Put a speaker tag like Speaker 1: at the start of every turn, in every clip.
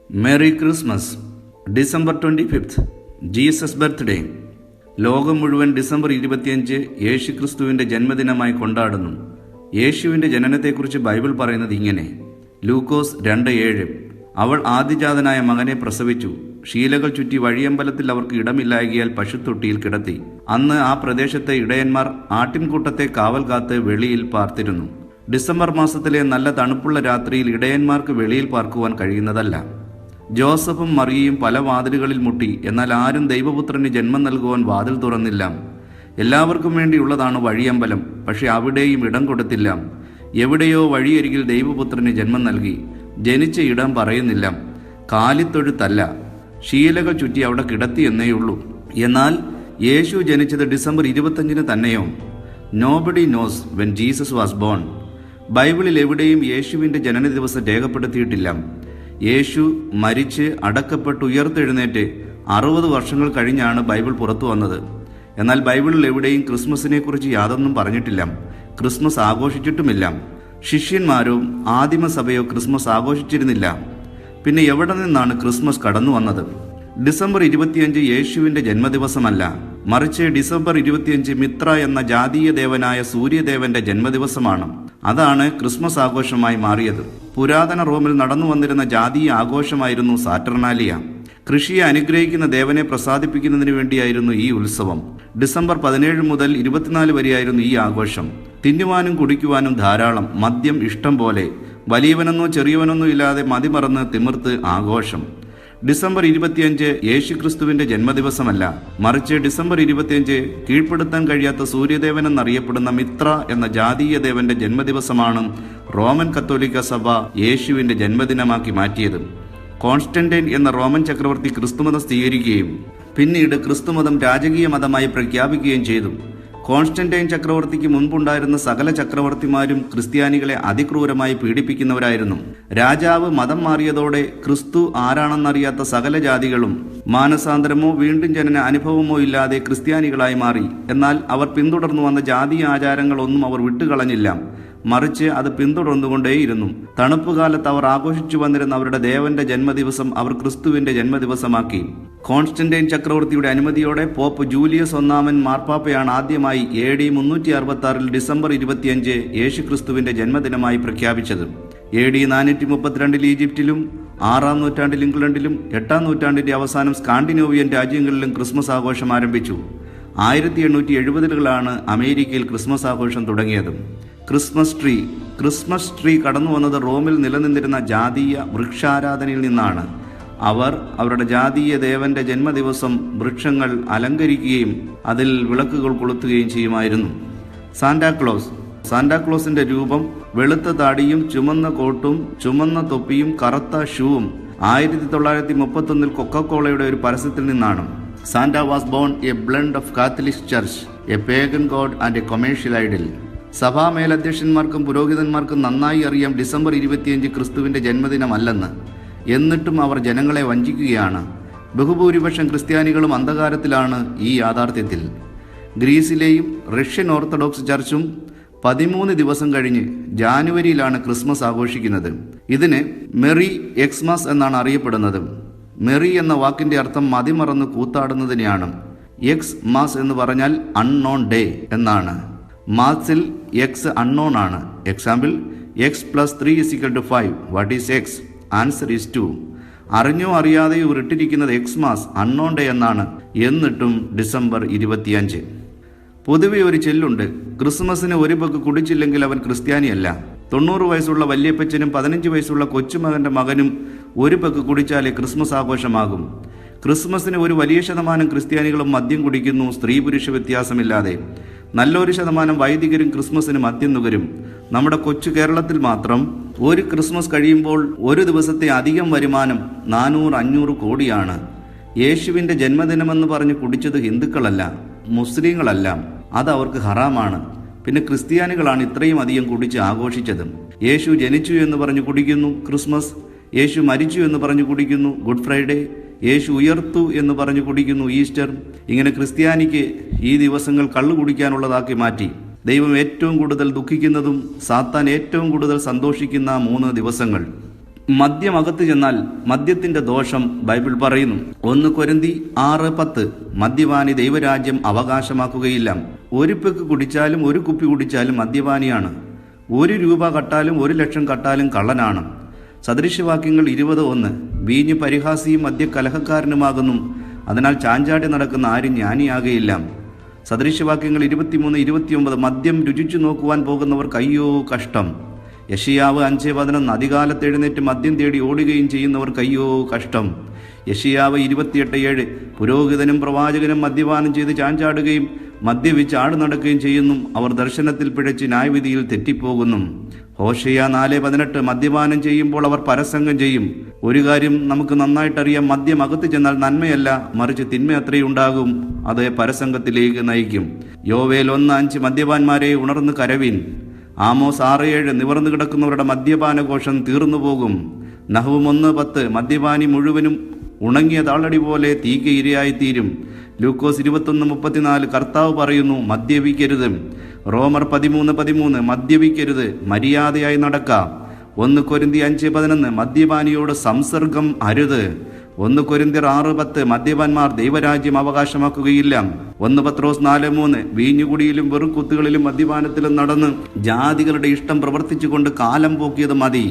Speaker 1: Merry Christmas. December 25 Jesus birthday. ലോകം മുഴുവൻ December 25 യേശുക്രിസ്തുവിൻ്റെ ജന്മദിനമായി കൊണ്ടാടുന്നു. യേശുവിൻ്റെ ജനനത്തെക്കുറിച്ച് ബൈബിൾ പറയുന്നത് ഇങ്ങനെ: ലൂക്കോസ് 2:7. അവൾ ആദ്യജാതനായ മകനെ പ്രസവിച്ചു. ശീലകൾ ചുറ്റി വഴിയമ്പലത്തിൽ അവർക്ക് ഇടമില്ലായകിയാൽ പശുത്തൊട്ടിയിൽ കിടത്തി. അന്ന് ആ പ്രദേശത്തെ ഇടയന്മാർ ആട്ടിൻകൂട്ടത്തെ കാവൽ കാത്ത് വെളിയിൽ പാർത്തിരുന്നു. ഡിസംബർ മാസത്തിലെ നല്ല തണുപ്പുള്ള രാത്രിയിൽ ഇടയന്മാർക്ക് വെളിയിൽ പാർക്കുവാൻ കഴിയുന്നതല്ല. ജോസഫും മറിയയും പല വാതിലുകളിൽ മുട്ടി. എന്നാൽ ആരും ദൈവപുത്രന് ജന്മം നൽകുവാൻ വാതിൽ തുറന്നില്ല. എല്ലാവർക്കും വേണ്ടിയുള്ളതാണ് വഴിയമ്പലം, പക്ഷെ അവിടെയും ഇടം കൊടുത്തില്ല. എവിടെയോ വഴിയരികിൽ ദൈവപുത്രന് ജന്മം നൽകി. ജനിച്ച ഇടം പറയുന്നില്ല. കാലിത്തൊഴുത്തല്ല, ശീലകൾ ചുറ്റി അവിടെ കിടത്തി എന്നേയുള്ളൂ. എന്നാൽ യേശു ജനിച്ചത് ഡിസംബർ 25 തന്നെയോ? Nobody knows when Jesus was born. ബൈബിളിൽ എവിടെയും യേശുവിൻ്റെ ജനന ദിവസം രേഖപ്പെടുത്തിയിട്ടില്ല. യേശു മരിച്ച് അടക്കപ്പെട്ട് ഉയർത്തെഴുന്നേറ്റ് 60 വർഷങ്ങൾ കഴിഞ്ഞാണ് ബൈബിൾ പുറത്തു വന്നത്. എന്നാൽ ബൈബിളിൽ എവിടെയും ക്രിസ്മസിനെ കുറിച്ച് യാതൊന്നും പറഞ്ഞിട്ടില്ല. ക്രിസ്മസ് ആഘോഷിച്ചിട്ടുമില്ല. ശിഷ്യന്മാരോ ആദിമസഭയോ ക്രിസ്മസ് ആഘോഷിച്ചിരുന്നില്ല. പിന്നെ എവിടെ നിന്നാണ് ക്രിസ്മസ് കടന്നു വന്നത്? ഡിസംബർ 25 യേശുവിൻ്റെ ജന്മദിവസമല്ല, മറിച്ച് ഡിസംബർ 25 മിത്ര എന്ന ജാതീയ ദേവനായ സൂര്യദേവന്റെ ജന്മദിവസമാണ്. അതാണ് ക്രിസ്മസ് ആഘോഷമായി മാറിയത്. പുരാതന റോമിൽ നടന്നു വന്നിരുന്ന ജാതീയ ആഘോഷമായിരുന്നു സാറ്റർനാലിയ. കൃഷിയെ അനുഗ്രഹിക്കുന്ന ദേവനെ പ്രസാദിപ്പിക്കുന്നതിന് വേണ്ടിയായിരുന്നു ഈ ഉത്സവം. ഡിസംബർ 17 മുതൽ 24 വരെയായിരുന്നു ഈ ആഘോഷം. തിന്നുവാനും കുടിക്കുവാനും ധാരാളം, മദ്യം ഇഷ്ടം പോലെ, വലിയവനെന്നോ ചെറിയവനെന്നോ ഇല്ലാതെ മതിമറന്ന് തിമിർത്ത് ആഘോഷം. ഡിസംബർ 25 യേശുക്രിസ്തുവിന്റെ ജന്മദിവസമല്ല, മറിച്ച് ഡിസംബർ 25 കീഴ്പ്പെടുത്താൻ കഴിയാത്ത സൂര്യദേവൻ എന്നറിയപ്പെടുന്ന മിത്ര എന്ന ജാതീയ ദേവന്റെ ജന്മദിവസമാണ് റോമൻ കത്തോലിക്ക സഭ യേശുവിന്റെ ജന്മദിനമാക്കി മാറ്റിയത്. കോൺസ്റ്റന്റൈൻ എന്ന റോമൻ ചക്രവർത്തി ക്രിസ്തുമതം സ്വീകരിക്കുകയും പിന്നീട് ക്രിസ്തുമതം രാജകീയ മതമായി പ്രഖ്യാപിക്കുകയും ചെയ്തു. കോൺസ്റ്റന്റൈൻ ചക്രവർത്തിക്ക് മുൻപുണ്ടായിരുന്ന സകല ചക്രവർത്തിമാരും ക്രിസ്ത്യാനികളെ അതിക്രൂരമായി പീഡിപ്പിക്കുന്നവരായിരുന്നു. രാജാവ് മതം മാറിയതോടെ ക്രിസ്തു ആരാണെന്നറിയാത്ത സകല ജാതികളും മാനസാന്തരമോ വീണ്ടും ജനന അനുഭവമോ ഇല്ലാതെ ക്രിസ്ത്യാനികളായി മാറി. എന്നാൽ അവർ പിന്തുടർന്നു വന്ന ജാതീയ ആചാരങ്ങളൊന്നും അവർ വിട്ടുകളഞ്ഞില്ല, മറിച്ച് അത് പിന്തുടർന്നുകൊണ്ടേയിരുന്നു. തണുപ്പ് കാലത്ത് അവർ ആഘോഷിച്ചു വന്നിരുന്ന അവരുടെ ദേവന്റെ ജന്മദിവസം അവർ ക്രിസ്തുവിന്റെ ജന്മദിവസമാക്കി. കോൺസ്റ്റന്റൈൻ ചക്രവർത്തിയുടെ അനുമതിയോടെ പോപ്പ് ജൂലിയസ് ഒന്നാമൻ മാർപ്പാപ്പയാണ് ആദ്യമായി AD 366 ഡിസംബർ 25 യേശുക്രിസ്തുവിന്റെ ജന്മദിനമായി പ്രഖ്യാപിച്ചത്. AD 432 ഈജിപ്തിലും 6-ാം നൂറ്റാണ്ടിൽ ഇംഗ്ലണ്ടിലും 8-ാം നൂറ്റാണ്ടിന്റെ അവസാനം സ്കാൻഡിനേവിയൻ രാജ്യങ്ങളിലും ക്രിസ്മസ് ആഘോഷം ആരംഭിച്ചു. 1870-കളാണ് അമേരിക്കയിൽ ക്രിസ്മസ് ആഘോഷം തുടങ്ങിയത്. ക്രിസ്മസ് ട്രീ കടന്നു വന്നത് റോമിൽ നിലനിന്നിരുന്ന ജാതീയ വൃക്ഷാരാധനയിൽ നിന്നാണ്. അവർ അവരുടെ ജാതീയ ദേവന്റെ ജന്മദിവസം വൃക്ഷങ്ങൾ അലങ്കരിക്കുകയും അതിൽ വിളക്കുകൾ കൊളുത്തുകയും ചെയ്യുമായിരുന്നു. സാന്റാക്ലോസിന്റെ രൂപം വെളുത്ത താടിയും ചുമന്ന കോട്ടും ചുമന്ന തൊപ്പിയും കറുത്ത ഷൂവും 1931 കൊക്കക്കോളയുടെ ഒരു പരസ്യത്തിൽ നിന്നാണ്. Santa was born a blend of Catholic church, a pagan god and a commercial idol. സഭാ മേലധ്യക്ഷന്മാർക്കും പുരോഹിതന്മാർക്കും നന്നായി അറിയാം ഡിസംബർ 25 ക്രിസ്തുവിന്റെ ജന്മദിനമല്ലെന്ന്. എന്നിട്ടും അവർ ജനങ്ങളെ വഞ്ചിക്കുകയാണ്. ബഹുഭൂരിപക്ഷം ക്രിസ്ത്യാനികളും അന്ധകാരത്തിലാണ് ഈ യാഥാർത്ഥ്യത്തിൽ. ഗ്രീസിലെയും റഷ്യൻ ഓർത്തഡോക്സ് ചർച്ചും 13 ദിവസം കഴിഞ്ഞ് ജാനുവരിയിലാണ് ക്രിസ്മസ് ആഘോഷിക്കുന്നത്. ഇതിന് മെറി എക്സ്മാസ് എന്നാണ് അറിയപ്പെടുന്നത്. മെറി എന്ന വാക്കിന്റെ അർത്ഥം മതിമറന്ന് കൂത്താടുന്നതിനെയാണ്. എക്സ് മാസ് എന്ന് പറഞ്ഞാൽ അൺനോൺ ഡേ എന്നാണ്. മാത്സിൽ എക്സ് അൺനോൺ ആണ്. Example, x+3 = 5. What is X? Answer is 2. അറിഞ്ഞോ അറിയാതെയോ ഇട്ടിരിക്കുന്നത് എക്സ്മാസ് അൺനോൺ ഡേ എന്നാണ്. എന്നിട്ടും ഡിസംബർ 25. പൊതുവെ ഒരു ചെല്ലുണ്ട്: ക്രിസ്മസിന് ഒരു പെഗ് കുടിച്ചില്ലെങ്കിൽ അവൻ ക്രിസ്ത്യാനിയല്ല. 90 വയസ്സുള്ള വല്യപ്പച്ചനും 15 വയസ്സുള്ള കൊച്ചുമകന്റെ മകനും ഒരു പെഗ് കുടിച്ചാലേ ക്രിസ്മസ് ആഘോഷമാകും. ക്രിസ്മസിന് ഒരു വലിയ ശതമാനം ക്രിസ്ത്യാനികളും മദ്യം കുടിക്കുന്നു, സ്ത്രീ പുരുഷ വ്യത്യാസമില്ലാതെ. നല്ലൊരു ശതമാനം വൈദികരും ക്രിസ്മസിന് മദ്യം നുകരും. നമ്മുടെ കൊച്ചു കേരളത്തിൽ മാത്രം ഒരു ക്രിസ്മസ് കഴിയുമ്പോൾ ഒരു ദിവസത്തെ അധികം വരുമാനം 400-500 കോടിയാണ്. യേശുവിൻ്റെ ജന്മദിനമെന്ന് പറഞ്ഞ് കുടിച്ചത് ഹിന്ദുക്കളല്ല, മുസ്ലിങ്ങളല്ല. അത് അവർക്ക് ഹറാമാണ്. പിന്നെ ക്രിസ്ത്യാനികളാണ് ഇത്രയും അധികം കുടിച്ച് ആഘോഷിച്ചത്. യേശു ജനിച്ചു എന്ന് പറഞ്ഞ് കുടിക്കുന്നു ക്രിസ്മസ്, യേശു മരിച്ചു എന്ന് പറഞ്ഞു കുടിക്കുന്നു ഗുഡ് ഫ്രൈഡേ, യേശു ഉയർത്തു എന്ന് പറഞ്ഞു കുടിക്കുന്നു ഈസ്റ്റർ. ഇങ്ങനെ ക്രിസ്ത്യാനിക്ക് ഈ ദിവസങ്ങൾ കള്ളു കുടിക്കാനുള്ളതാക്കി മാറ്റി. ദൈവം ഏറ്റവും കൂടുതൽ ദുഃഖിക്കുന്നതും സാത്താൻ ഏറ്റവും കൂടുതൽ സന്തോഷിക്കുന്ന 3 ദിവസങ്ങൾ. മദ്യം അകത്ത് ചെന്നാൽ മദ്യത്തിന്റെ ദോഷം ബൈബിൾ പറയുന്നു. 1 കൊരിന്തി 6:10 മദ്യപാനി ദൈവരാജ്യം അവകാശമാക്കുകയില്ല. ഒരു പെക്ക് കുടിച്ചാലും ഒരു കുപ്പി കുടിച്ചാലും മദ്യപാനിയാണ്. 1 രൂപ കട്ടാലും 1 ലക്ഷം കട്ടാലും കള്ളനാണ്. സദൃശ്യവാക്യങ്ങൾ 20:1 വീഞ്ഞ് പരിഹാസിയും മദ്യകലഹക്കാരനുമാകുന്നു, അതിനാൽ ചാഞ്ചാടി നടക്കുന്ന ആരും ജ്ഞാനിയാകയില്ല. സദൃശ്യവാക്യങ്ങൾ 23-29 മദ്യം രുചിച്ചു നോക്കുവാൻ പോകുന്നവർക്ക് അയ്യോ കഷ്ടം. യെശയ്യാവ് 5:11 അധികാലത്ത് എഴുന്നേറ്റ് മദ്യം തേടി ഓടുകയും ചെയ്യുന്നവർക്ക് അയ്യോ കഷ്ടം. യെശയ്യാവ് 28:7 പുരോഹിതനും പ്രവാചകനും മദ്യപാനം ചെയ്ത് ചാഞ്ചാടുകയും മദ്യപിച്ച് ആട് നടക്കുകയും ചെയ്യുന്നു, അവർ ദർശനത്തിൽ പിഴച്ച് ന്യായവിധിയിൽ തെറ്റിപ്പോകുന്നു. ഹോശയ്യ 4:18 മദ്യപാനം ചെയ്യുമ്പോൾ അവർ പരസംഗം ചെയ്യും. ഒരു കാര്യം നമുക്ക് നന്നായിട്ടറിയാം, മദ്യം അകത്ത് ചെന്നാൽ നന്മയല്ല മറിച്ച് തിന്മയത്രയുണ്ടാകും, അത് പരസംഗത്തിലേക്ക് നയിക്കും. യോവേൽ 1:5 മദ്യപാന്മാരെ ഉണർന്ന് കരവിൻ. ആമോസ് 6:7 നിവർന്നു കിടക്കുന്നവരുടെ മദ്യപാനഘോഷം തീർന്നു പോകും. നഹൂം 1:10 മദ്യപാനി മുഴുവനും ഉണങ്ങിയ താളടി പോലെ തീക്ക് ഇരയായിത്തീരും. ലൂക്കോസ് 21:34 കർത്താവ് പറയുന്നു മദ്യപിക്കരുത്. റോമർ 13:13 മദ്യപിക്കരുത്, മര്യാദയായി നടക്കാം. 1 കൊരിന്തി 5:11 മദ്യപാനിയോട് സംസർഗം അരുത്. 1 കൊരിന്ത്യർ 6:10 മദ്യപാന്മാർ ദൈവരാജ്യം അവകാശമാക്കുകയില്ല. 1 പത്രോസ് 4:3 വീഞ്ഞുകുടിയിലും വെറുക്കുത്തുകളിലും മദ്യപാനത്തിലും നടന്ന് ജാതികളുടെ ഇഷ്ടം പ്രവർത്തിച്ചുകൊണ്ട് കാലം പോക്കിയത് മതി.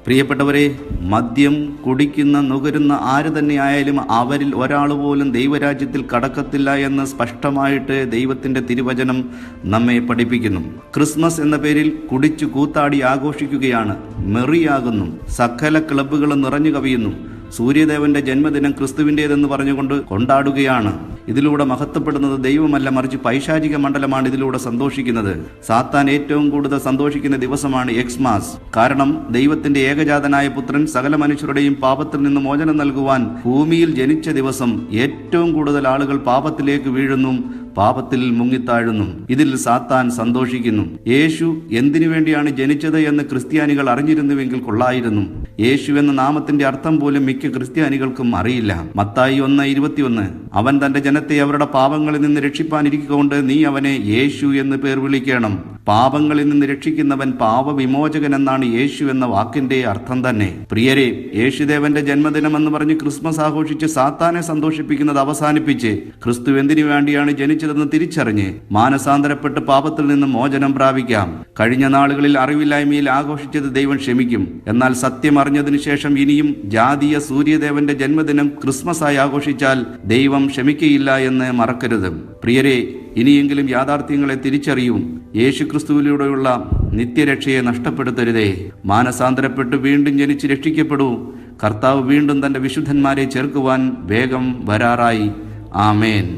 Speaker 1: പ്രിയപ്പെട്ടവരെ, മദ്യം കുടിക്കുന്ന നുകരുന്ന ആര് തന്നെയായാലും അവരിൽ ഒരാൾ പോലും ദൈവരാജ്യത്തിൽ കടക്കത്തില്ല എന്ന് സ്പഷ്ടമായിട്ട് ദൈവത്തിന്റെ തിരുവചനം നമ്മെ പഠിപ്പിക്കുന്നു. ക്രിസ്മസ് എന്ന പേരിൽ കുടിച്ചു കൂത്താടി ആഘോഷിക്കുകയാണ്, മെറിയാകുന്നു. സകല ക്ലബ്ബുകളും നിറഞ്ഞു കവിയുന്നു. സൂര്യദേവന്റെ ജന്മദിനം ക്രിസ്തുവിൻ്റേതെന്ന് പറഞ്ഞുകൊണ്ട് കൊണ്ടാടുകയാണ്. ഇതിലൂടെ മഹത്വപ്പെടുന്നത് ദൈവമല്ല മറിച്ച് പൈശാചിക മണ്ഡലമാണ് ഇതിലൂടെ സന്തോഷിക്കുന്നത്. സാത്താൻ ഏറ്റവും കൂടുതൽ സന്തോഷിക്കുന്ന ദിവസമാണ് എക്സ്മാസ്. കാരണം ദൈവത്തിന്റെ ഏകജാതനായ പുത്രൻ സകല മനുഷ്യരുടെയും പാപത്തിൽ നിന്ന് മോചനം നൽകുവാൻ ഭൂമിയിൽ ജനിച്ച ദിവസം ഏറ്റവും കൂടുതൽ ആളുകൾ പാപത്തിലേക്ക് വീഴുന്നു, പാപത്തിൽ മുങ്ങിത്താഴുന്നു. ഇതിൽ സാത്താൻ സന്തോഷിക്കുന്നു. യേശു എന്തിനു വേണ്ടിയാണ് ജനിച്ചത് എന്ന് ക്രിസ്ത്യാനികൾ അറിഞ്ഞിരുന്നുവെങ്കിൽ കൊള്ളായിരുന്നു. യേശു എന്ന നാമത്തിന്റെ അർത്ഥം പോലും മിക്ക ക്രിസ്ത്യാനികൾക്കും അറിയില്ല. മത്തായി 1:21 അവൻ തന്റെ ജനത്തെ അവരുടെ പാപങ്ങളിൽ നിന്ന് രക്ഷിപ്പാനിരിക്കൊണ്ട് നീ അവനെ യേശു എന്ന് പേർ വിളിക്കണം. പാപങ്ങളിൽ നിന്ന് രക്ഷിക്കുന്നവൻ പാപവിമോചകൻ എന്നാണ് യേശു എന്ന വാക്കിന്റെ അർത്ഥം തന്നെ. പ്രിയരെ, യേശുദേവന്റെ ജന്മദിനം എന്ന് പറഞ്ഞ് ക്രിസ്മസ് ആഘോഷിച്ച് സാത്താനെ സന്തോഷിപ്പിക്കുന്നത് അവസാനിപ്പിച്ച് ക്രിസ്തു എന്തിനു വേണ്ടിയാണ് ജനിച്ചതെന്ന് തിരിച്ചറിഞ്ഞ് മാനസാന്തരപ്പെട്ട് പാപത്തിൽ നിന്ന് മോചനം പ്രാപിക്കാം. കഴിഞ്ഞ നാളുകളിൽ അറിവില്ലായ്മയിൽ ആഘോഷിച്ചത് ദൈവം ക്ഷമിക്കും. എന്നാൽ സത്യം അറിഞ്ഞതിനു ശേഷം ഇനിയും ജാതീയ സൂര്യദേവന്റെ ജന്മദിനം ക്രിസ്മസ് ആയി ആഘോഷിച്ചാൽ ദൈവം ക്ഷമിക്കയില്ല എന്ന് മറക്കരുത്. പ്രിയരെ, ഇനിയെങ്കിലും യാഥാർത്ഥ്യങ്ങളെ തിരിച്ചറിയൂ. യേശുക്രിസ്തുവിലൂടെയുള്ള നിത്യരക്ഷയെ നഷ്ടപ്പെടുത്തരുതേ. മാനസാന്തരപ്പെട്ട് വീണ്ടും ജനിച്ച് രക്ഷിക്കപ്പെടൂ. കർത്താവ് വീണ്ടും തന്റെ വിശുദ്ധന്മാരെ ചേർക്കുവാൻ വേഗം വരാറായി. ആമേൻ.